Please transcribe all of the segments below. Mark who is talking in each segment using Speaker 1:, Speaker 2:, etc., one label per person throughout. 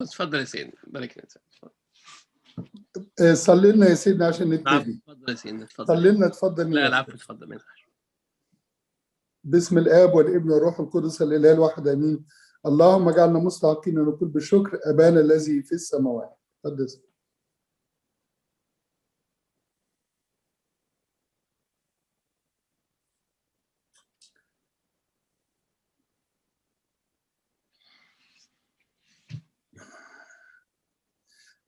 Speaker 1: اتفضل يا سيدنا، بارك لنا.
Speaker 2: صلي لنا يا سيدنا عشان
Speaker 1: نعم،
Speaker 2: نبتدي.
Speaker 1: اتفضل يا سيدنا، اتفضل.
Speaker 2: صلي لنا، اتفضل.
Speaker 1: لا العفو، اتفضل. ما ينفعش.
Speaker 2: بسم الآب والابن والروح القدس الإله الواحد آمين. اللهم اجعلنا مستحقين أن نقول بالشكر أبانا الذي في السماوات. اتفضل.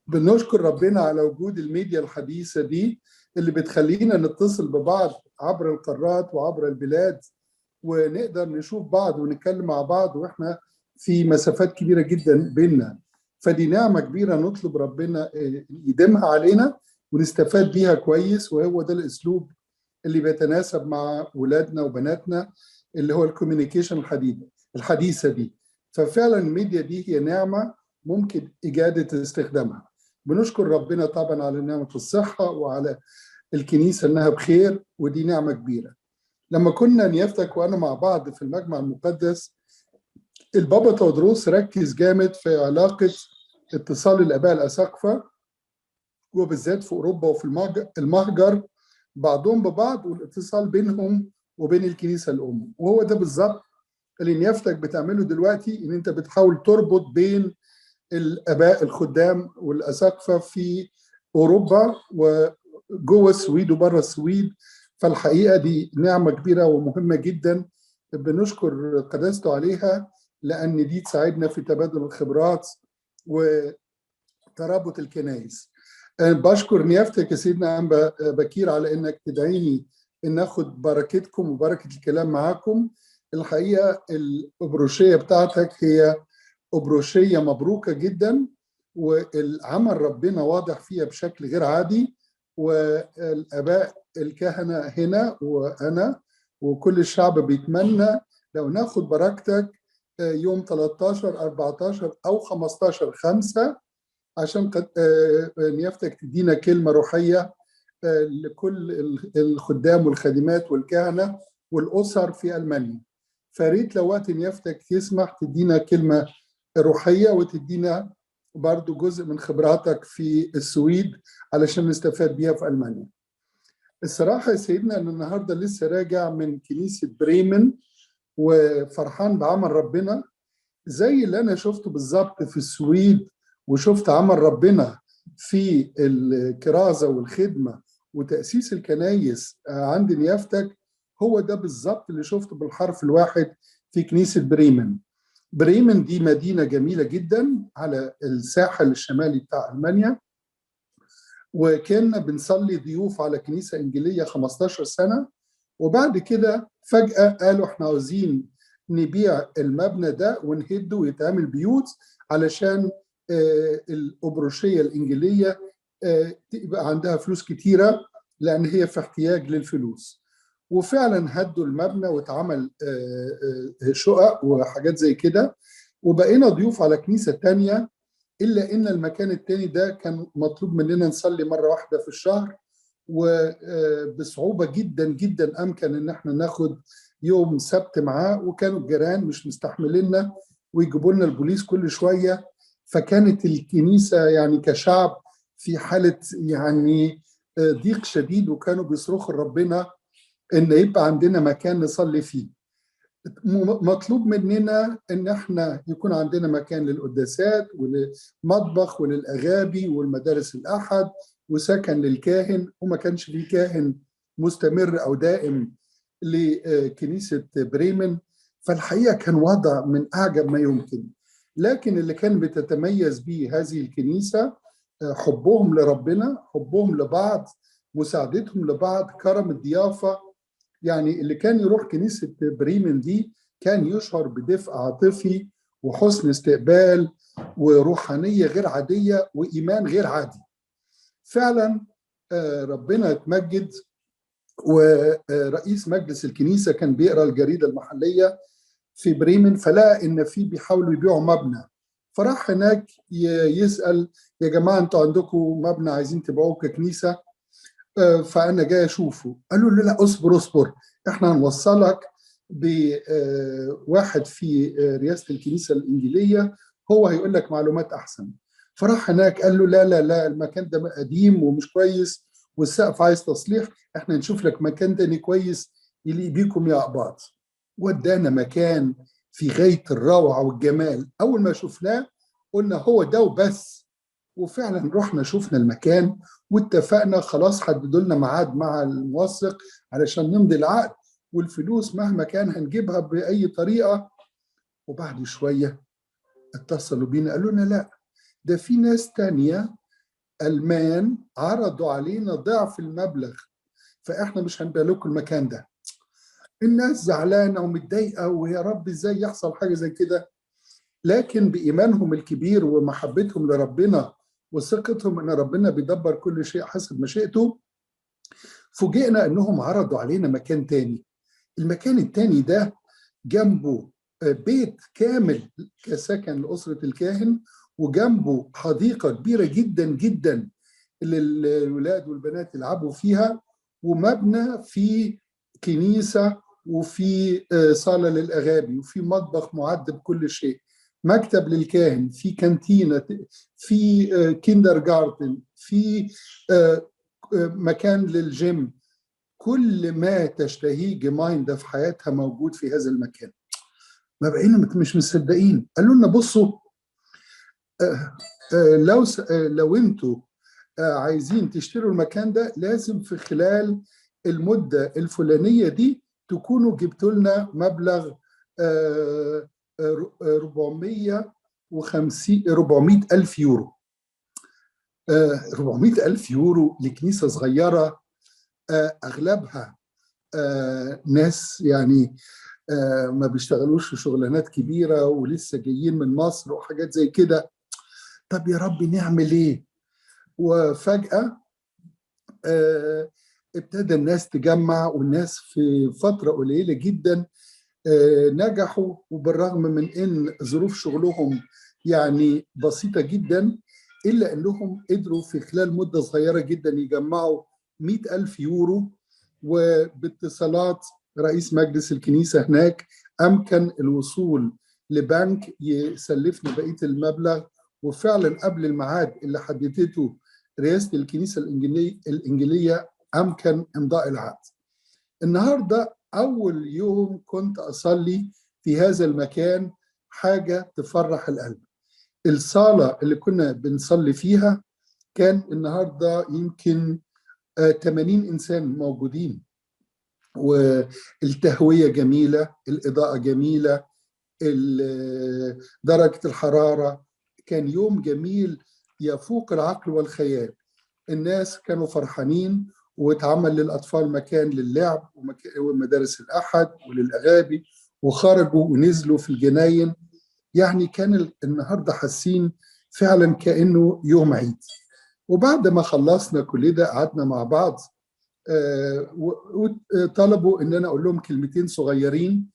Speaker 2: بنشكر ربنا على وجود الميديا الحديثة دي اللي بتخلينا نتصل ببعض عبر القارات وعبر البلاد، ونقدر نشوف بعض ونتكلم مع بعض واحنا في مسافات كبيرة جدا بيننا. فدي نعمة كبيرة نطلب ربنا يديمها علينا ونستفاد بيها كويس، وهو ده الأسلوب اللي بيتناسب مع ولادنا وبناتنا، اللي هو الكوميونيكيشن الحديثة دي. ففعلا الميديا دي هي نعمة ممكن إجادة استخدامها. بنشكر ربنا طبعا على نعمة الصحة وعلى الكنيسة إنها بخير، ودي نعمة كبيرة. لما كنا نيافتك وأنا مع بعض في المجمع المقدس، البابا تودروس ركز جامد في علاقة اتصال الآباء الأساقفة وبالذات في أوروبا وفي المهجر بعضهم ببعض، والاتصال بينهم وبين الكنيسة الأم. وهو ده بالظبط اللي نيافتك بتعمله دلوقتي، إن أنت بتحاول تربط بين الآباء الخدام والأساقفة في أوروبا وجوه السويد وبره السويد. فالحقيقة دي نعمة كبيرة ومهمة جدا، بنشكر قداسته عليها، لأن دي تساعدنا في تبادل الخبرات وترابط الكنائس. بشكر نيافتك يا سيدنا أنبا بكير على إنك تدعيني إن أخد بركتكم وبركة الكلام معاكم. الحقيقة الأبروشية بتاعتك هي أبروشية مبروكة جدا، والعمل ربنا واضح فيها بشكل غير عادي. والآباء الكهنة هنا وأنا وكل الشعب بيتمنى لو ناخد بركتك يوم 13 14 أو 15/5 عشان نيافتك تدينا كلمة روحية لكل الخدام والخادمات والكهنة والأسر في ألمانيا. فريت لو وقت نيافتك يسمح تدينا كلمة روحية وتدينا برضو جزء من خبراتك في السويد علشان نستفاد بيها في ألمانيا. الصراحة يا سيدنا أن النهاردة لسه راجع من كنيسة بريمن وفرحان بعمل ربنا زي اللي أنا شفته بالظبط في السويد، وشفت عمل ربنا في الكرازة والخدمة وتأسيس الكنايس عند نيافتك. هو ده بالظبط اللي شفته بالحرف الواحد في كنيسة بريمن. بريمن دي مدينة جميلة جدا على الساحل الشمالي بتاع ألمانيا، وكنا بنصلي ضيوف على كنيسة إنجيلية 15 سنة، وبعد كده فجأة قالوا احنا عاوزين نبيع المبنى ده ونهده ويتعمل بيوت علشان الأبروشية الإنجيلية تبقى عندها فلوس كتيرة لأن هي في احتياج للفلوس. وفعلا هدوا المبنى واتعمل شقق وحاجات زي كده، وبقينا ضيوف على كنيسة تانية. إلا إن المكان التاني ده كان مطلوب مننا نصلي مرة واحدة في الشهر، وبصعوبة جدا جدا أمكن إن احنا ناخد يوم سبت معاه، وكانوا الجيران مش مستحمليننا ويجيبوا لنا البوليس كل شوية. فكانت الكنيسة يعني كشعب في حالة يعني ضيق شديد، وكانوا بيصرخوا لربنا إن يبقى عندنا مكان نصلي فيه. مطلوب مننا إن احنا يكون عندنا مكان للقداسات وللمطبخ وللأغابي والمدارس الأحد وسكن للكاهن، وما كانش فيه كاهن مستمر أو دائم لكنيسة بريمن. فالحقيقة كان وضع من أعجب ما يمكن. لكن اللي كان بتتميز به هذه الكنيسة حبهم لربنا، حبهم لبعض، مساعدتهم لبعض، كرم الضيافة. يعني اللي كان يروح كنيسة بريمن دي كان يشعر بدفء عاطفي وحسن استقبال وروحانية غير عادية وإيمان غير عادي. فعلا ربنا اتمجد. ورئيس مجلس الكنيسة كان بيقرأ الجريدة المحلية في بريمن، فلقى إن في بيحاولوا يبيعوا مبنى، فراح هناك يسأل يا جماعة انتوا عندكم مبنى عايزين تبيعوه ككنيسة؟ فأنا جاي أشوفه. قالوا له لا اصبر احنا هنوصلك بواحد في رئاسة الكنيسة الإنجيلية، هو هيقول لك معلومات احسن. فراح هناك قال له لا لا لا، المكان ده قديم ومش كويس والسقف عايز تصليح، احنا نشوف لك مكان تاني كويس يليق بيكم يا أقباط. ودانا مكان في غاية الروعة والجمال. أول ما شفناه قلنا هو ده وبس. وفعلا رحنا شفنا المكان واتفقنا خلاص، حددوا لنا ميعاد مع الموثق علشان نمضي العقد، والفلوس مهما كان هنجيبها بأي طريقة. وبعد شوية اتصلوا بينا قالوا لنا لا، ده في ناس تانية ألمان عرضوا علينا ضعف المبلغ، فإحنا مش هنبيع لكم المكان ده. الناس زعلانة ومتضايقة، ويا رب إزاي يحصل حاجة زي كده. لكن بإيمانهم الكبير ومحبتهم لربنا وثقتهم إن ربنا بيدبر كل شيء حسب مشيئته، فوجئنا إنهم عرضوا علينا مكان تاني. المكان التاني ده جنبه بيت كامل كسكن لأسرة الكاهن، وجنبه حديقة كبيرة جدا جدا اللي الولاد والبنات يلعبوا فيها، ومبنى في كنيسة، وفي صالة للأغاني، وفي مطبخ معد بكل شيء، مكتب للكاهن، في كانتينة، في كيندر جارتن، في مكان للجيم. كل ما تشتهيه جمايندا في حياتها موجود في هذا المكان. ما بقينا مش مصدقين. قالوا لنا بصوا، لو انتوا عايزين تشتروا المكان ده لازم في خلال المدة الفلانية دي تكونوا جبتوا لنا مبلغ 400 ألف يورو. 400 ألف يورو لكنيسة صغيرة، أغلبها ناس يعني ما بيشتغلوش في شغلانات كبيرة ولسه جايين من مصر وحاجات زي كده. طب يا رب نعمل ايه؟ وفجأة ابتدى الناس تجمع، والناس في فترة قليلة جدا نجحوا، وبالرغم من ان ظروف شغلهم يعني بسيطة جدا، إلا أنهم قدروا في خلال مدة صغيرة جدا يجمعوا 100 ألف يورو. وباتصالات رئيس مجلس الكنيسة هناك أمكن الوصول لبنك يسلفنا بقية المبلغ، وفعلا قبل الميعاد اللي حددته رئاسة الكنيسة الإنجيلية أمكن إمضاء العقد. النهاردة أول يوم كنت أصلي في هذا المكان، حاجة تفرح القلب. الصالة اللي كنا بنصلي فيها كان النهاردة يمكن 80 إنسان موجودين، والتهوية جميلة، الإضاءة جميلة، درجة الحرارة. كان يوم جميل يفوق العقل والخيال. الناس كانوا فرحانين، واتعمل للأطفال مكان للعب ومدارس الأحد وللأغابي، وخرجوا ونزلوا في الجناين. يعني كان النهاردة حاسين فعلا كأنه يوم عيد. وبعد ما خلصنا كل ده قعدنا مع بعض، وطلبوا ان انا اقول لهم كلمتين صغيرين.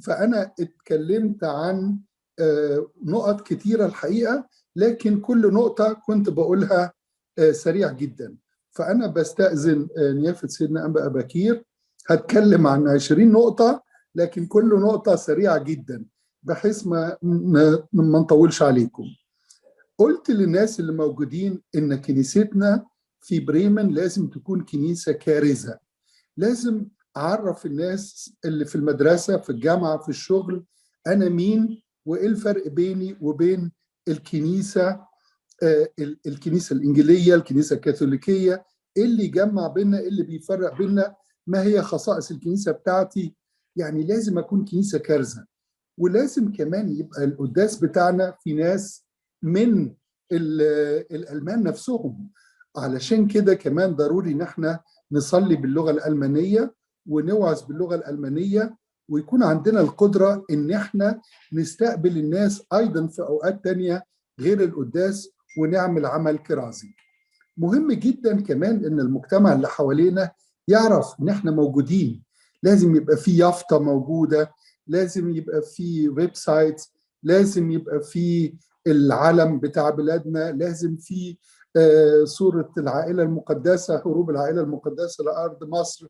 Speaker 2: فانا اتكلمت عن نقط كتيرة الحقيقة، لكن كل نقطة كنت بقولها سريع جدا. فانا بستأذن نيافة سيدنا أنبا أباكير، هتكلم عن 20 نقطة، لكن كل نقطة سريعة جدا بحيث ما نطولش عليكم. قلت للناس اللي موجودين إن كنيستنا في بريمن لازم تكون كنيسة كارزة. لازم أعرف الناس اللي في المدرسة، في الجامعة، في الشغل، أنا مين وإيه الفرق بيني وبين الكنيسة، الكنيسة الإنجيلية، الكنيسة الكاثوليكية. إيه اللي يجمع بيننا، إيه اللي بيفرق بيننا، ما هي خصائص الكنيسة بتاعتي. يعني لازم أكون كنيسة كارزة. ولازم كمان يبقى القداس بتاعنا في ناس من الألمان نفسهم. علشان كده كمان ضروري ان احنا نصلي باللغة الألمانية ونوعظ باللغة الألمانية، ويكون عندنا القدرة ان احنا نستقبل الناس ايضا في اوقات تانية غير القداس ونعمل عمل كرازي. مهم جدا كمان ان المجتمع اللي حوالينا يعرف ان احنا موجودين. لازم يبقى في يافطة موجودة، لازم يبقى في ويب سايت، لازم يبقى في العلم بتاع بلادنا، لازم في صورة العائلة المقدسة، هروب العائلة المقدسة لأرض مصر.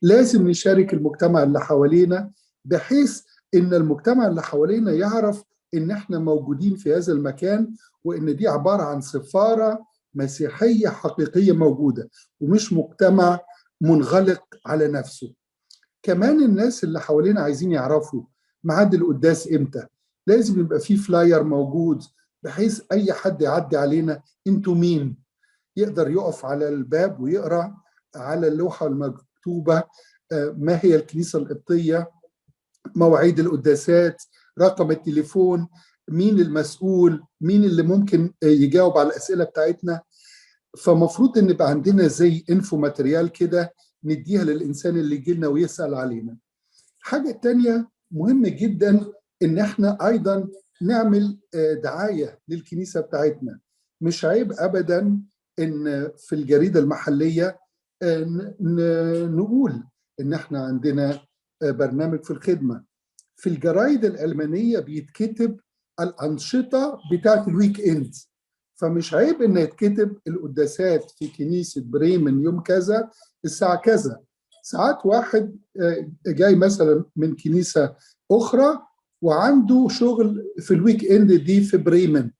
Speaker 2: لازم نشارك المجتمع اللي حوالينا، بحيث إن المجتمع اللي حوالينا يعرف إن إحنا موجودين في هذا المكان، وإن دي عبارة عن سفارة مسيحية حقيقية موجودة، ومش مجتمع منغلق على نفسه. كمان الناس اللي حوالينا عايزين يعرفوا ميعاد القداس إمتى. لازم يبقى فيه فلاير موجود، بحيث أي حد يعدي علينا أنتوا مين، يقدر يقف على الباب ويقرأ على اللوحة المكتوبة ما هي الكنيسة القبطية، مواعيد القداسات، رقم التليفون، مين المسؤول، مين اللي ممكن يجاوب على الأسئلة بتاعتنا. فمفروض ان يبقى عندنا زي انفو ماتريال كده نديها للإنسان اللي يجي لنا ويسأل علينا. الحاجة التانية مهم جدا ان احنا ايضا نعمل دعاية للكنيسة بتاعتنا. مش عيب ابدا ان في الجريدة المحلية نقول ان احنا عندنا برنامج في الخدمة. في الجرايد الألمانية بيتكتب الأنشطة بتاعت الويك إند، فمش عيب إن يتكتب القداسات في كنيسة بريمن يوم كذا الساعة كذا. ساعات واحد جاي مثلا من كنيسة أخرى وعنده شغل في الويك إند دي في بريمن،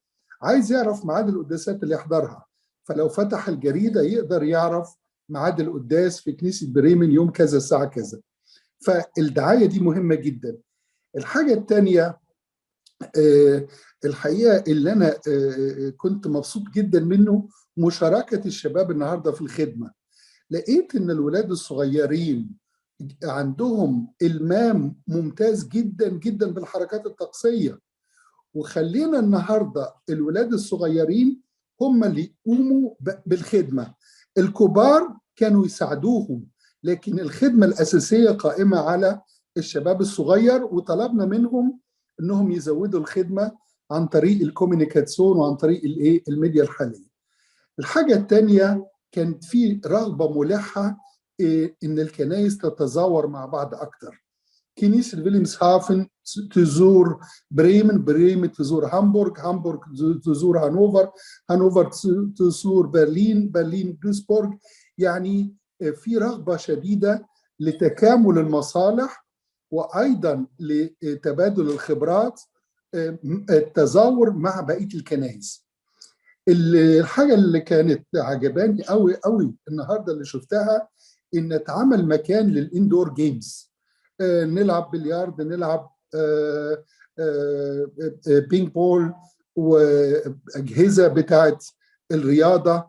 Speaker 2: عايز يعرف ميعاد القداسات اللي يحضرها، فلو فتح الجريدة يقدر يعرف ميعاد القداس في كنيسة بريمن يوم كذا الساعة كذا. فالدعاية دي مهمة جدا. الحاجة الثانية الحقيقة اللي أنا كنت مبسوط جدا منه مشاركة الشباب النهاردة في الخدمة. لقيت إن الولاد الصغيرين عندهم إلمام ممتاز جدا جدا بالحركات الطقسية، وخلينا النهاردة الولاد الصغيرين هم اللي يقوموا بالخدمة. الكبار كانوا يساعدوهم، لكن الخدمة الأساسية قائمة على الشباب الصغير، وطلبنا منهم انهم يزودوا الخدمه عن طريق الكوميونيكاسيون وعن طريق الميديا الحاليه. الحاجه الثانيه كانت في رغبه ملحه ان الكنائس تتزاور مع بعض اكثر. كنيسه فيلمسهافن تزور بريمن، بريمن تزور هامبورغ، هامبورغ تزور هانوفر، هانوفر تزور برلين، برلين دوسبورغ. يعني في رغبه شديده لتكامل المصالح، وأيضا لتبادل الخبرات، التزاور مع بقية الكنائس. الحاجة اللي كانت عجباني قوي قوي النهاردة اللي شفتها إن اتعمل مكان للإندور جيمز، نلعب بليارد، نلعب بينج بول، وأجهزة بتاعت الرياضة.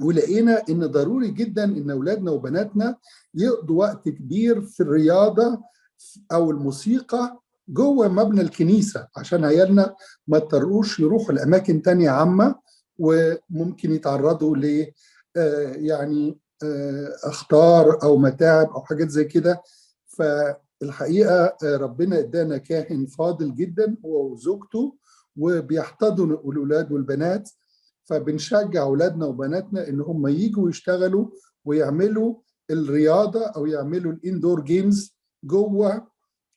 Speaker 2: ولقينا إن ضروري جدا إن أولادنا وبناتنا يقضوا وقت كبير في الرياضة أو الموسيقى جوه مبنى الكنيسة، عشان عيالنا ما اضطروش يروحوا لأماكن تانية عامة وممكن يتعرضوا ل يعني أخطار أو متاعب أو حاجات زي كده. فالحقيقة ربنا ادانا كاهن فاضل جدا هو وزوجته، وبيحتضنوا الأولاد والبنات. فبنشجع أولادنا وبناتنا إن هم ييجوا يشتغلوا ويعملوا الرياضة أو يعملوا الإندور جيمز جوه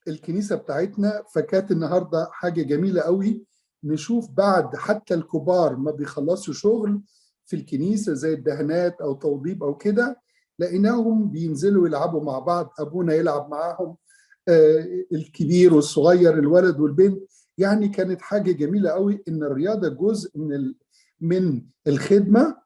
Speaker 2: الكنيسة بتاعتنا. فكانت النهاردة حاجة جميلة قوي نشوف بعد حتى الكبار ما بيخلصوا شغل في الكنيسة زي الدهانات أو توضيب أو كده، لقيناهم بينزلوا يلعبوا مع بعض، أبونا يلعب معاهم، الكبير والصغير، الولد والبنت. يعني كانت حاجة جميلة قوي إن الرياضة جزء من الخدمة.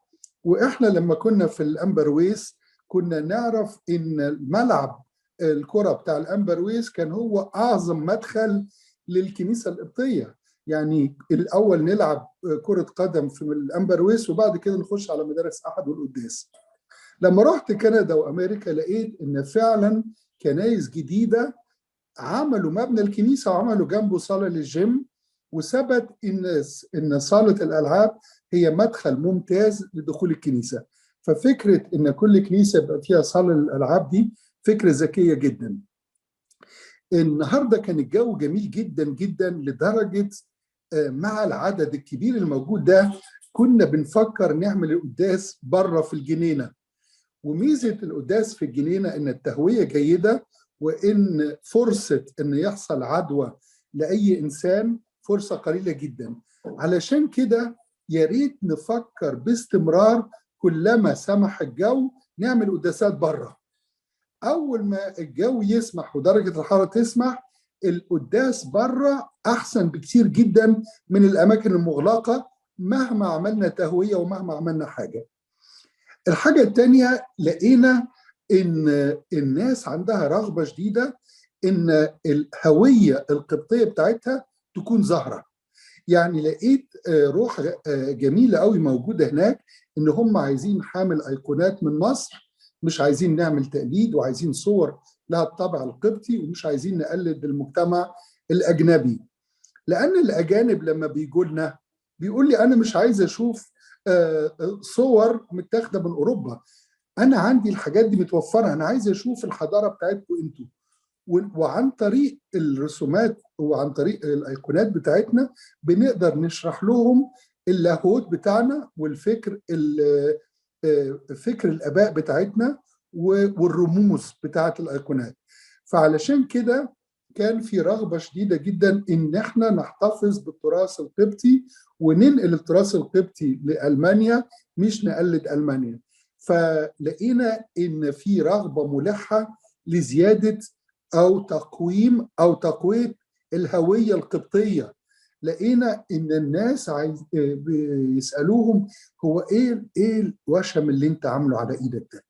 Speaker 2: وإحنا لما كنا في الأمبرويس كنا نعرف إن الملعب الكرة بتاع الأمبرويس كان هو أعظم مدخل للكنيسة القبطية. يعني الأول نلعب كرة قدم في الأمبرويس وبعد كده نخش على مدارس أحد والقداس. لما رحت كندا وأمريكا لقيت إن فعلا كنايس جديدة عملوا مبنى الكنيسة وعملوا جنبه صالة للجيم، وثبت إن صالة الألعاب هي مدخل ممتاز لدخول الكنيسة. ففكرة إن كل كنيسة يبقى فيها صالة للألعاب دي فكرة ذكية جدا. النهاردة كان الجو جميل جدا جدا لدرجة مع العدد الكبير الموجود ده كنا بنفكر نعمل القداس بره في الجنينة. وميزة القداس في الجنينة إن التهوية جيدة، وإن فرصة إن يحصل عدوى لأي إنسان فرصة قليلة جدا. علشان كده يا ريت نفكر باستمرار كلما سمح الجو نعمل قداسات بره. أول ما الجو يسمح ودرجة الحرارة تسمح القداس بره احسن بكثير جدا من الاماكن المغلقه مهما عملنا تهويه ومهما عملنا حاجه. الحاجه الثانيه، لقينا ان الناس عندها رغبه شديده ان الهويه القبطيه بتاعتها تكون ظاهره. يعني لقيت روح جميله قوي موجوده هناك، ان هم عايزين حامل ايقونات من مصر، مش عايزين نعمل تقليد، وعايزين صور لها الطابع القبطي، ومش عايزين نقلد المجتمع الاجنبي. لان الاجانب لما بيجوا لنا بيقول لي انا مش عايز اشوف صور متاخده من اوروبا، انا عندي الحاجات دي متوفره، انا عايز اشوف الحضاره بتاعتكم انتوا. وعن طريق الرسومات وعن طريق الايقونات بتاعتنا بنقدر نشرح لهم اللاهوت بتاعنا والفكر فكر الاباء بتاعتنا والرموز بتاعت الايقونات. فعلشان كده كان في رغبه شديده جدا ان احنا نحتفظ بالتراث القبطي وننقل التراث القبطي لالمانيا، مش نقلد المانيا. فلقينا ان في رغبه ملحه لزياده او تقويم او تقويه الهويه القبطيه. لقينا ان الناس بيسالوهم هو ايه الوشم اللي انت عامله على ايدك ده؟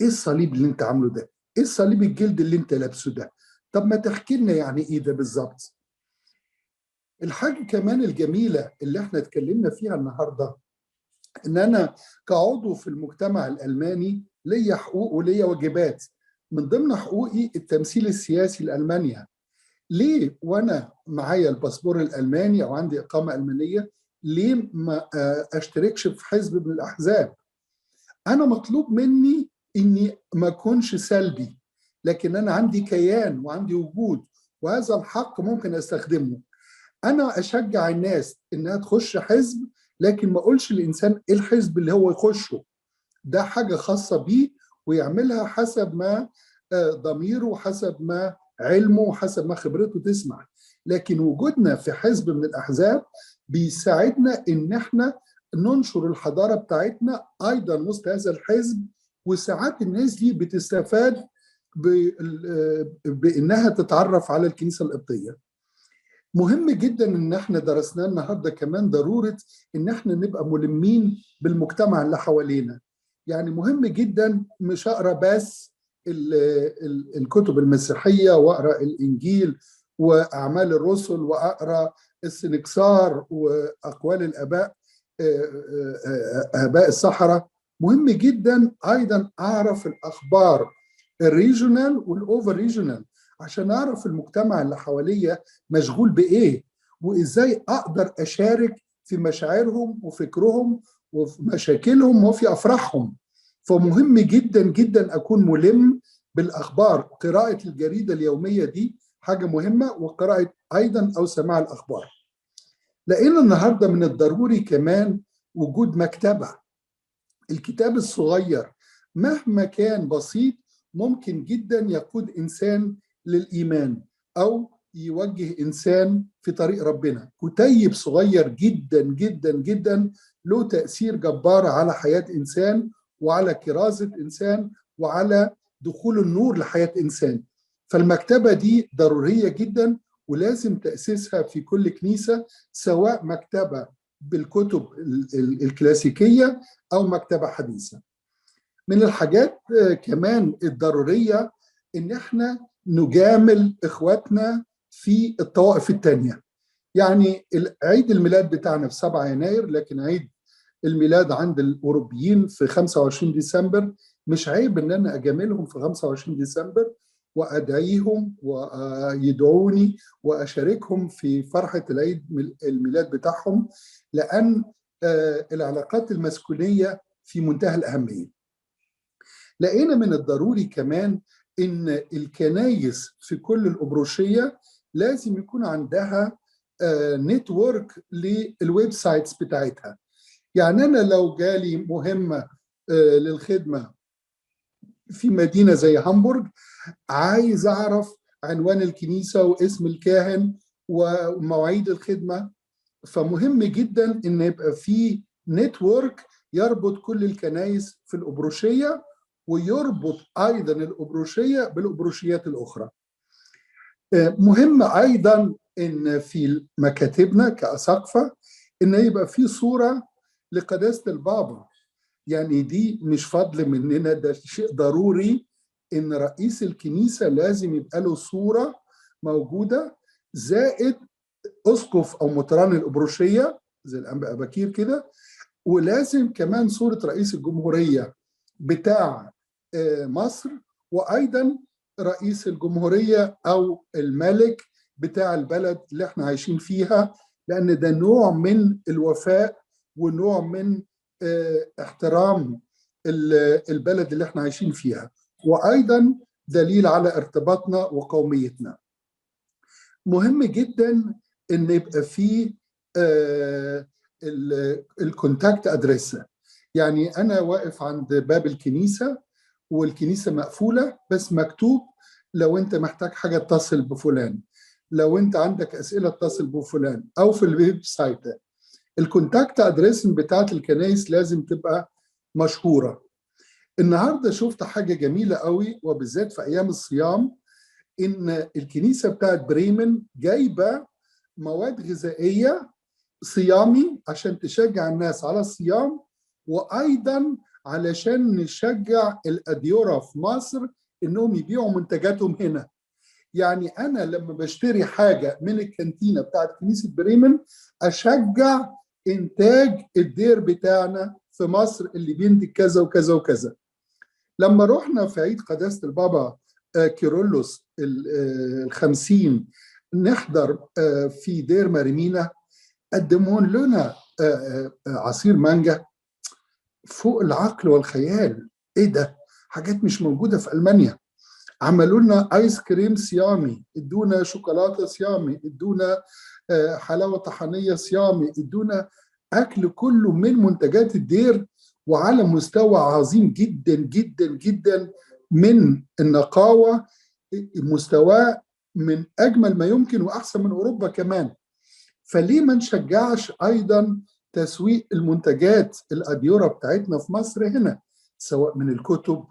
Speaker 2: ايه الصليب اللي انت عامله ده؟ ايه الصليب الجلد اللي انت لابسه ده؟ طب ما تحكي لنا يعني ايه ده بالظبط؟ الحاجه كمان الجميله اللي احنا اتكلمنا فيها النهارده، ان انا كعضو في المجتمع الالماني ليا حقوق وليا واجبات. من ضمن حقوقي التمثيل السياسي لألمانيا. ليه وانا معايا الباسبور الالماني او عندي اقامه المانيه ليه ما اشتركش في حزب من الاحزاب؟ انا مطلوب مني اني ما اكونش سلبي، لكن انا عندي كيان وعندي وجود، وهذا الحق ممكن استخدمه. انا اشجع الناس انها تخش حزب، لكن ما اقولش الانسان ايه الحزب اللي هو يخشه، ده حاجه خاصه بيه ويعملها حسب ما ضميره وحسب ما علمه وحسب ما خبرته تسمح. لكن وجودنا في حزب من الأحزاب بيساعدنا إن احنا ننشر الحضارة بتاعتنا أيضا وسط هذا الحزب، وساعات الناس دي بتستفاد بإنها تتعرف على الكنيسة القبطية. مهم جدا إن احنا درسناه النهاردة كمان ضرورة إن احنا نبقى ملمين بالمجتمع اللي حوالينا. يعني مهم جدا مش أقرأ بس الكتب المسيحية وأقرأ الإنجيل وأعمال الرسل وأقرأ السنكسار وأقوال الآباء آباء الصحراء. مهم جدا أيضا أعرف الأخبار الريجونال والأوفر ريجونال عشان أعرف المجتمع اللي حواليا مشغول بإيه، وإزاي أقدر أشارك في مشاعرهم وفكرهم وفي مشاكلهم وفي أفراحهم. فمهم جدا جدا أكون ملم بالأخبار. قراءة الجريدة اليومية دي حاجة مهمة، وقراءة أيضا أو سماع الأخبار. لقينا النهاردة من الضروري كمان وجود مكتبة. الكتاب الصغير مهما كان بسيط ممكن جدا يقود إنسان للإيمان أو يوجه إنسان في طريق ربنا. كتيب صغير جدا جدا جدا له تأثير جبار على حياة إنسان وعلى كرازة إنسان وعلى دخول النور لحياة إنسان. فالمكتبة دي ضرورية جدا ولازم تأسيسها في كل كنيسة، سواء مكتبة بالكتب الكلاسيكية أو مكتبة حديثة. من الحاجات كمان الضرورية إن احنا نجامل إخواتنا في الطوائف التانية. يعني عيد الميلاد بتاعنا في 7 يناير، لكن عيد الميلاد عند الأوروبيين في 25 ديسمبر. مش عيب إن أنا أجاملهم في 25 ديسمبر وأدعيهم ويدعوني وأشاركهم في فرحة العيد الميلاد بتاعهم، لأن العلاقات المسكونية في منتهى الأهمية. لقينا من الضروري كمان إن الكنايس في كل الأبروشية لازم يكون عندها نتورك للويب سايتس بتاعتها. يعني أنا لو جالي مهمة للخدمة في مدينة زي هامبورغ، عايز أعرف عنوان الكنيسة واسم الكاهن ومواعيد الخدمة، فمهم جدا إن يبقى في نتورك يربط كل الكنائس في الأبروشية ويربط أيضا الأبروشية بالأبروشيات الأخرى. مهم ايضا ان في مكاتبنا كأساقفة ان يبقى في صورة لقداسة البابا. يعني دي مش فضل مننا، ده شيء ضروري ان رئيس الكنيسة لازم يبقى له صورة موجودة، زائد اسقف او مطران الابروشية زي الانبا بكير كده، ولازم كمان صورة رئيس الجمهورية بتاع مصر، وايضا رئيس الجمهورية او الملك بتاع البلد اللي احنا عايشين فيها، لان ده نوع من الوفاء ونوع من احترام البلد اللي احنا عايشين فيها، وايضا دليل على ارتباطنا وقوميتنا. مهم جدا ان يبقى فيه الكونتاكت ادريس. يعني انا واقف عند باب الكنيسه والكنيسه مقفوله، بس مكتوب لو انت محتاج حاجه اتصل بفلان، لو انت عندك اسئله اتصل بفلان، او في الويب سايت. الكونتاكت ادريس بتاعت الكنائس لازم تبقى مشهوره. النهارده شفت حاجه جميله قوي، وبالذات في ايام الصيام، ان الكنيسه بتاعت بريمن جايبه مواد غذائيه صيامي عشان تشجع الناس على الصيام، وايضا علشان نشجع الاديره في مصر انهم يبيعوا منتجاتهم هنا. يعني انا لما بشتري حاجه من الكانتينه بتاعت كنيسه بريمن اشجع انتاج الدير بتاعنا في مصر اللي بينتج كذا وكذا وكذا. لما رحنا في عيد قداسه البابا كيرلس ال50 نحضر في دير مريمينا، قدمون لنا عصير مانجا فوق العقل والخيال. ايه ده؟ حاجات مش موجوده في المانيا. عملوا لنا ايس كريم صيامي، ادونا شوكولاته صيامي، ادونا حلاوه طحينيه صيامي، ادونا اكل كله من منتجات الدير، وعلى مستوى عظيم جدا جدا جدا من النقاوه، مستواه من اجمل ما يمكن واحسن من اوروبا كمان. فليه ما نشجعش ايضا تسويق المنتجات الاديره بتاعتنا في مصر هنا، سواء من الكتب،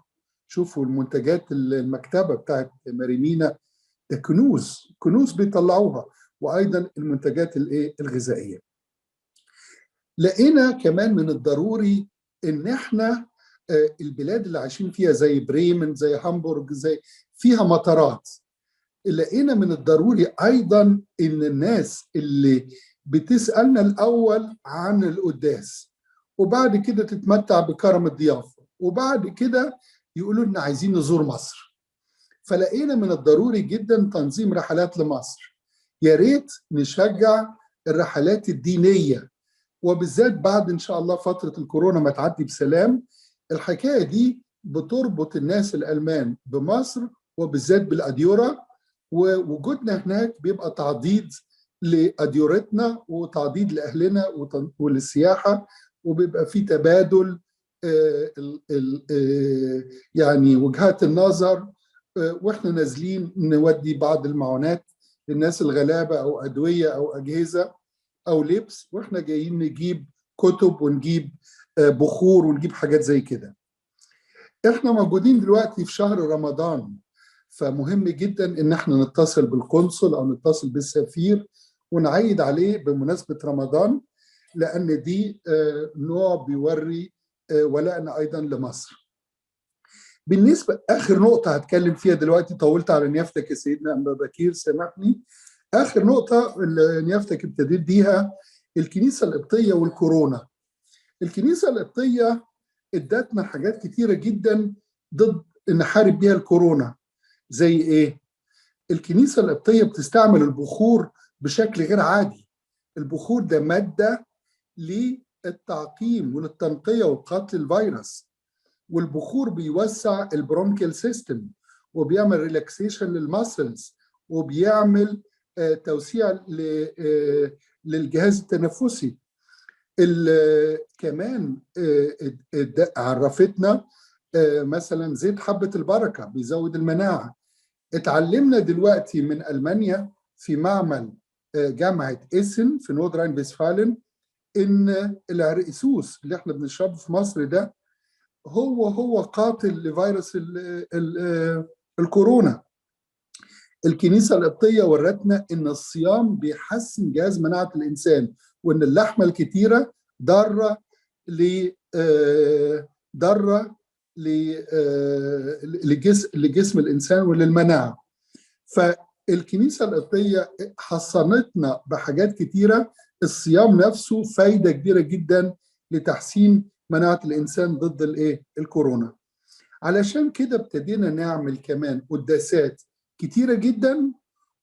Speaker 2: شوفوا المنتجات المكتبه بتاعت مريمينا، ده كنوز كنوز بيطلعوها، وايضا المنتجات الغذائيه. لقينا كمان من الضروري ان احنا البلاد اللي عايشين فيها زي بريمن زي هامبورغ زي فيها مطارات، لقينا من الضروري ايضا ان الناس اللي بتسالنا الاول عن القداس وبعد كده تتمتع بكرم الضيافه وبعد كده يقولوا لنا عايزين نزور مصر، فلقينا من الضروري جدا تنظيم رحلات لمصر. يا ريت نشجع الرحلات الدينيه، وبالذات بعد ان شاء الله فتره الكورونا ما تعدي بسلام. الحكايه دي بتربط الناس الالمان بمصر وبالذات بالاديوره، ووجودنا هناك بيبقى تعضيد لاديورتنا وتعضيد لاهلنا وللسياحه، وبيبقى في تبادل يعني وجهات النظر، واحنا نازلين نودي بعض المعونات للناس الغلابه او ادويه او اجهزه او لبس، واحنا جايين نجيب كتب ونجيب بخور ونجيب حاجات زي كده. احنا موجودين دلوقتي في شهر رمضان، فمهم جدا ان احنا نتصل بالقنصل او نتصل بالسفير ونعيد عليه بمناسبة رمضان، لان دي نوع بيوري ولائنا ايضا لمصر. بالنسبة اخر نقطة هتكلم فيها دلوقتي، طولت على نيافتك يا سيدنا انبا بكير سامحني. اخر نقطة اللي نيافتك ابتديت بيها الكنيسة القبطية والكورونا. الكنيسة القبطية ادتنا حاجات كتيرة جدا ضد نحارب بيها الكورونا. زي ايه؟ الكنيسة القبطية بتستعمل البخور بشكل غير عادي. البخور ده مادة للتعقيم وللتنقية وقتل الفيروس، والبخور بيوسع البرونكيال سيستم وبيعمل ريلاكسيشن للماسلز وبيعمل توسيع للجهاز التنفسي. كمان عرفتنا مثلا زيت حبة البركة بيزود المناعة. اتعلمنا دلوقتي من ألمانيا في معمل جامعة إيسن في نوردراين فيستفالن إن العرقسوس اللي احنا بنشربه في مصر ده هو قاتل لفيروس الكورونا. الكنيسة القبطية ورتنا إن الصيام بيحسن جهاز مناعة الإنسان، وإن اللحمة الكتيرة ضارة ضارة لجسم الإنسان وللمناعة. فالكنيسة القبطية حصنتنا بحاجات كتيرة. الصيام نفسه فايدة كبيرة جدا لتحسين مناعة الإنسان ضد الكورونا. علشان كده ابتدينا نعمل كمان قداسات كتيرة جدا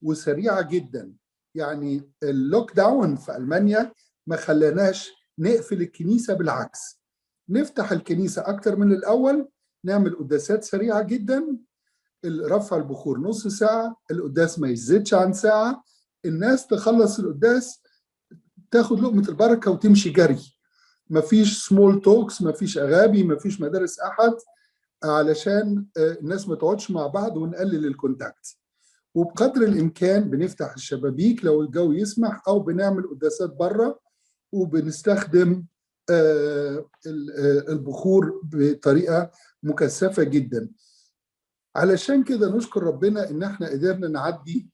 Speaker 2: وسريعة جدا. يعني اللوك داون في ألمانيا ما خلاناش نقفل الكنيسة، بالعكس نفتح الكنيسة أكتر من الأول، نعمل قداسات سريعة جدا، رفع البخور نص ساعة، القداس ما يزيدش عن ساعة، الناس تخلص القداس تاخد لقمة البركة وتمشي جري. مفيش سمول توكس، مفيش أغابي، مفيش مدارس أحد، علشان الناس ما تقعدش مع بعض ونقلل الكونتاكت. وبقدر الإمكان بنفتح الشبابيك لو الجو يسمح، أو بنعمل قداسات بره، وبنستخدم البخور بطريقة مكثفة جدا. علشان كده نشكر ربنا إن احنا قدرنا نعدي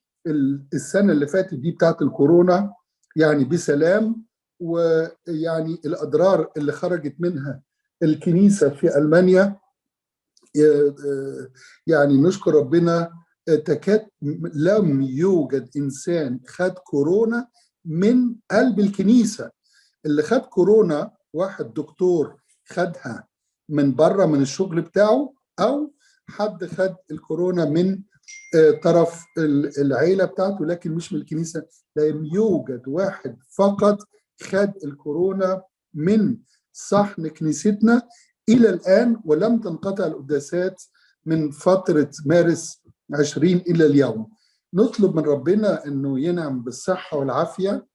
Speaker 2: السنة اللي فاتت دي بتاعت الكورونا يعني بسلام. ويعني الأضرار اللي خرجت منها الكنيسة في ألمانيا يعني نشكر ربنا، تكاد لم يوجد إنسان خد كورونا من قلب الكنيسة. اللي خد كورونا واحد دكتور خدها من بره من الشغل بتاعه، أو حد خد الكورونا من طرف العيلة بتاعته لكن مش من الكنيسة. لم يوجد واحد فقط خد الكورونا من صحن كنيستنا إلى الآن، ولم تنقطع القداسات من فترة مارس 20 إلى اليوم. نطلب من ربنا أنه ينعم بالصحة والعافية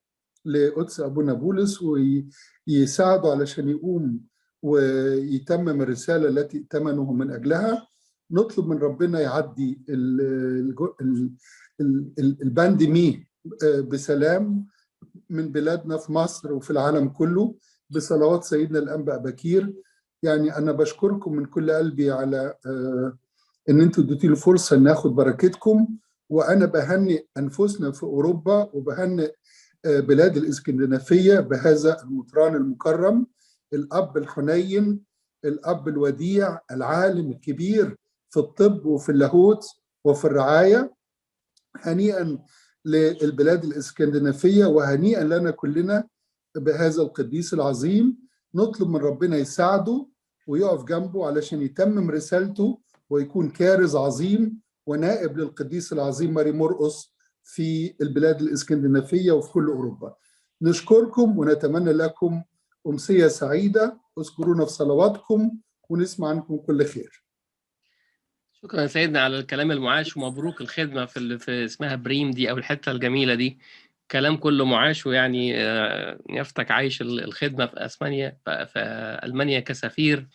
Speaker 2: لقدس أبونا بولس، ويساعده علشان يقوم ويتمم الرسالة التي ائتمنه من أجلها. نطلب من ربنا يعدي البانديمي بسلام من بلادنا في مصر وفي العالم كله، بصلوات سيدنا الأنبا بكير. يعني أنا بشكركم من كل قلبي على إن أنتوا اديتوا لي فرصة إن آخد بركتكم. وأنا بهنئ أنفسنا في أوروبا، وبهنئ بلاد الإسكندنافية بهذا المطران المكرم، الأب الحنين، الأب الوديع، العالم الكبير في الطب وفي اللاهوت وفي الرعاية. هنيئا للبلاد الإسكندنافية، وهنيئا لنا كلنا بهذا القديس العظيم. نطلب من ربنا يساعده ويقف جنبه علشان يتمم رسالته ويكون كارز عظيم ونائب للقديس العظيم ماري مرقس في البلاد الإسكندنافية وفي كل أوروبا. نشكركم ونتمنى لكم أمسية سعيدة. اذكرونا في صلواتكم ونسمع عنكم كل خير.
Speaker 1: شكرا سيدنا على الكلام المعاش، ومبروك الخدمة في اسمها بريم دي أو الحتة الجميلة دي. كلام كله معاش، ويعني يفتك عايش الخدمة في أسبانيا في ألمانيا كسفير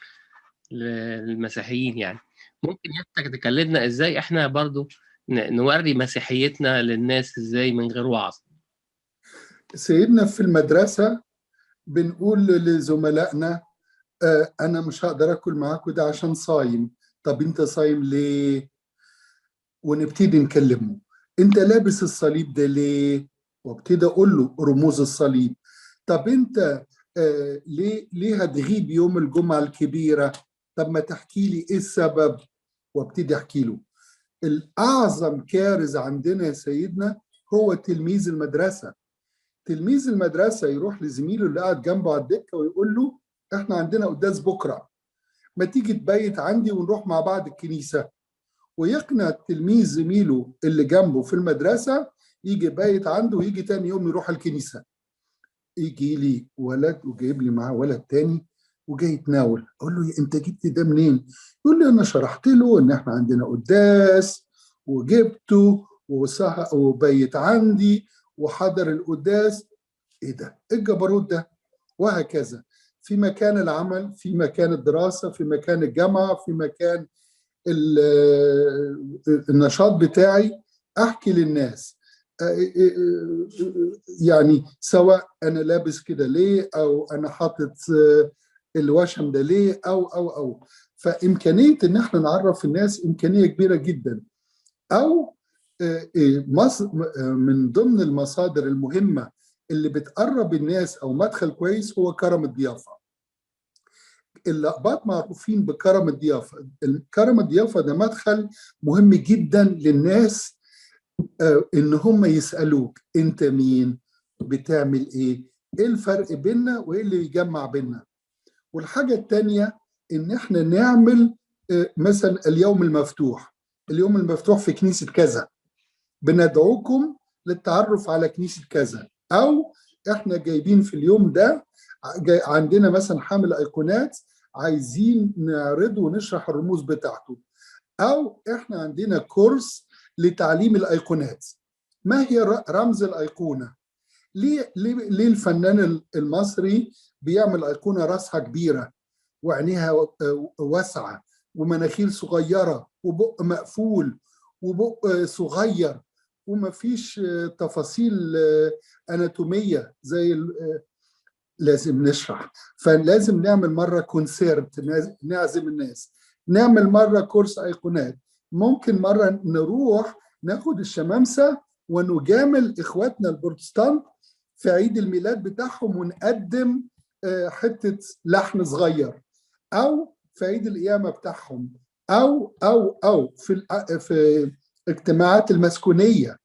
Speaker 1: للمسيحيين. يعني ممكن يفتك تكلمنا إزاي إحنا برضو نوري مسيحيتنا للناس إزاي من غير وعظ؟
Speaker 2: سيدنا في المدرسة بنقول لزملائنا أنا مش هقدر أكل معاكم ده عشان صايم. طب أنت صايم ليه؟ ونبتدي نكلمه. أنت لابس الصليب ده ليه؟ وابتدي أقول له رموز الصليب. طب أنت ليه هتغيب يوم الجمعة الكبيرة؟ طب ما تحكي لي إيه السبب؟ وابتدي أحكي له. الأعظم كارث عندنا يا سيدنا هو تلميذ المدرسة. تلميذ المدرسة يروح لزميله اللي قاعد جنبه على الدكة ويقول له احنا عندنا قداس بكرة، ما تيجي تبيت عندي ونروح مع بعض الكنيسة. ويقنع التلميذ زميله اللي جنبه في المدرسة يجي بايت عنده، ويجي تاني يوم يروح الكنيسة. يجي لي ولد وجايب لي معاه ولد تاني وجاي يتناول. اقول له انت جبت ده منين؟ يقول لي انا شرحت له ان احنا عندنا قداس وجبته وبيت عندي وحضر القداس. ايه ده؟ ايه الجبروت ده؟ وهكذا في مكان العمل، في مكان الدراسة، في مكان الجامعة، في مكان النشاط بتاعي. احكي للناس يعني سواء انا لابس كده ليه، او انا حاطط الوشم ده ليه، او فامكانيه ان احنا نعرف الناس امكانيه كبيره جدا. او مصر من ضمن المصادر المهمة اللي بتقرب الناس أو مدخل كويس هو كرم الضيافة. الأقباط معروفين بكرم الضيافة. كرم الضيافة ده مدخل مهم جدا للناس، إن هم يسألوك أنت مين؟ بتعمل إيه؟ إيه الفرق بيننا وإيه اللي يجمع بيننا؟ والحاجة التانية إن إحنا نعمل مثلا اليوم المفتوح. اليوم المفتوح في كنيسة كذا، بندعوكم للتعرف على كنيسة كذا، أو إحنا جايبين في اليوم ده عندنا مثلا حامل أيقونات عايزين نعرضه ونشرح الرموز بتاعته، أو إحنا عندنا كورس لتعليم الأيقونات. ما هي رمز الأيقونة؟ ليه الفنان المصري بيعمل أيقونة راسها كبيرة وعينيها واسعة ومناخير صغيرة وبق مقفول وبق صغير ومفيش تفاصيل أناتومية زي لازم نشرح. فلازم نعمل مرة كونسيرت نعزم الناس، نعمل مرة كورس أيقونات، ممكن مرة نروح ناخد الشمامسة ونجامل إخواتنا البروتستانت في عيد الميلاد بتاعهم ونقدم حتة لحن صغير، أو في عيد القيامة بتاعهم، أو في اجتماعات المسكونية.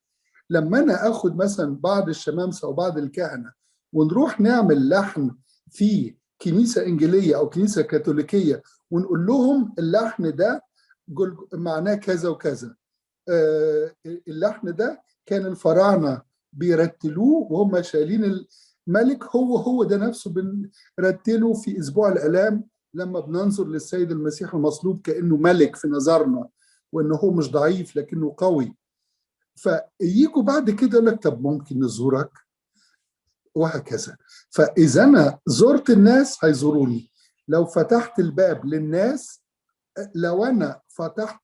Speaker 2: لما أنا أخد مثلا بعض الشمامسة أو بعض الكهنة ونروح نعمل لحن في كنيسة إنجيلية أو كنيسة كاثوليكية ونقول لهم اللحن ده معناه كذا وكذا، اللحن ده كان الفراعنة بيرتلوه وهم شايلين الملك، هو ده نفسه بنرتله في أسبوع الآلام لما بننظر للسيد المسيح المصلوب كأنه ملك في نظرنا، وأنه هو مش ضعيف لكنه قوي. فييجوا بعد كده يقول لك طب ممكن نزورك، وهكذا. فإذا أنا زرت الناس هيزوروني، لو فتحت الباب للناس، لو أنا فتحت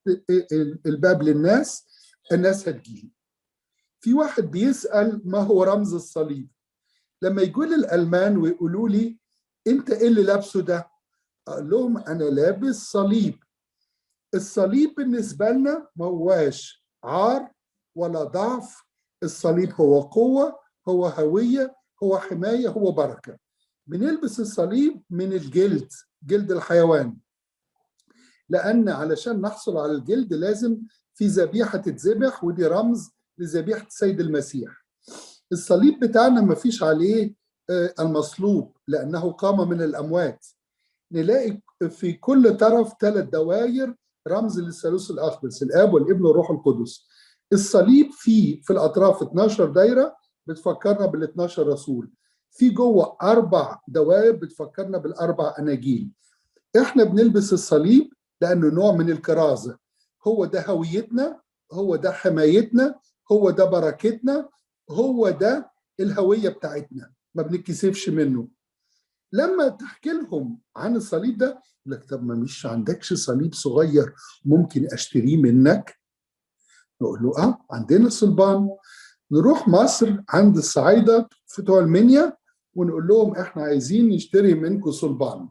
Speaker 2: الباب للناس الناس هتجيلي. في واحد بيسأل ما هو رمز الصليب. لما يقول لي الألمان ويقولوا لي أنت إيه اللي لابسه ده؟ أقول لهم أنا لابس صليب. الصليب بالنسبة لنا ما هواش عار ولا ضعف، الصليب هو قوة، هو هوية، هو حماية، هو بركة. بنلبس الصليب من الجلد، جلد الحيوان، لأن علشان نحصل على الجلد لازم في ذبيحة تتذبح، ودي رمز لذبيحة السيد المسيح. الصليب بتاعنا ما فيش عليه المصلوب لأنه قام من الأموات. نلاقي في كل طرف 3 دواير رمز للثالوث الأقدس، الآب والابن والروح القدس. الصليب في الأطراف 12 دايرة بتفكرنا بال12 رسول، في جوه 4 دوائر بتفكرنا بال4 أناجيل. إحنا بنلبس الصليب لأنه نوع من الكرازة، هو ده هويتنا، هو ده حمايتنا، هو ده بركتنا، هو ده الهوية بتاعتنا، ما بنتكسفش منه. لما تحكي لهم عن الصليب ده يقول لك طب ما مش عندكش صليب صغير ممكن اشتريه منك؟ نقول له عندنا صلبان. نروح مصر عند الصعايدة بتوع المنيا ونقول لهم احنا عايزين نشتري منكم صلبان،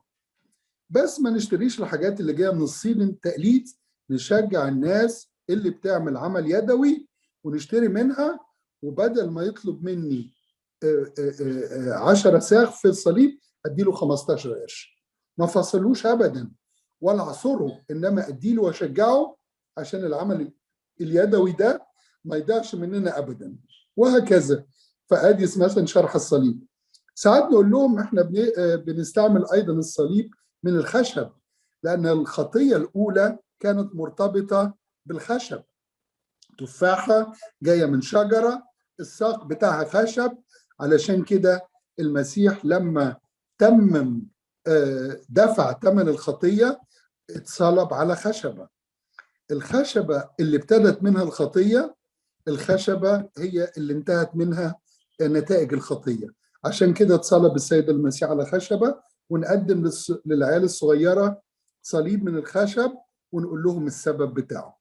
Speaker 2: بس ما نشتريش الحاجات اللي جايه من الصين التقليد، نشجع الناس اللي بتعمل عمل يدوي ونشتري منها، وبدل ما يطلب مني 10 ساغ في الصليب اديله 15 قرش. ما فصلوش ابدا ولا عصره، انما اديله واشجعه عشان العمل اليدوي ده ما يضيعش مننا ابدا، وهكذا. فادي مثلا شرح الصليب. ساعات نقول لهم احنا بنستعمل ايضا الصليب من الخشب، لان الخطيه الاولى كانت مرتبطه بالخشب. تفاحه جايه من شجره الساق بتاعها خشب، علشان كده المسيح لما تمم دفع ثمن الخطيه اتصلب على خشبه. الخشبه اللي ابتدت منها الخطيه، الخشبه هي اللي انتهت منها نتائج الخطيه. عشان كده اتصلب السيد المسيح على خشبه، ونقدم للعيال الصغيره صليب من الخشب ونقول لهم السبب بتاعه.